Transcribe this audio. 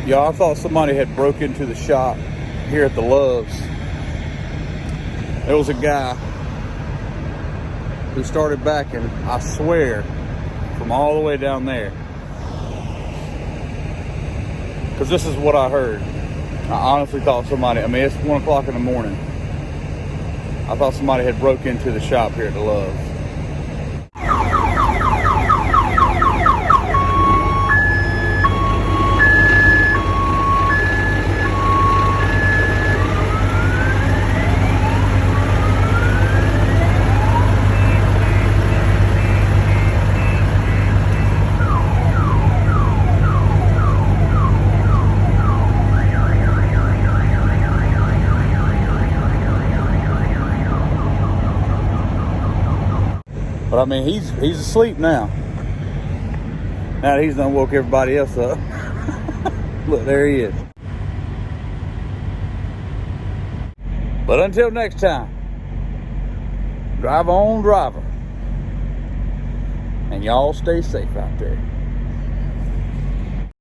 Yeah, I thought somebody had broke into the shop here at the Loves. There was a guy who started backing, I swear, from all the way down there. Because this is what I heard. I honestly thought somebody, I mean, it's 1 o'clock in the morning. I thought somebody had broke into the shop here at the Loves. But I mean, he's asleep now. Now that he's done woke everybody else up. Look, there he is. But until next time, drive on, driver. And y'all stay safe out there.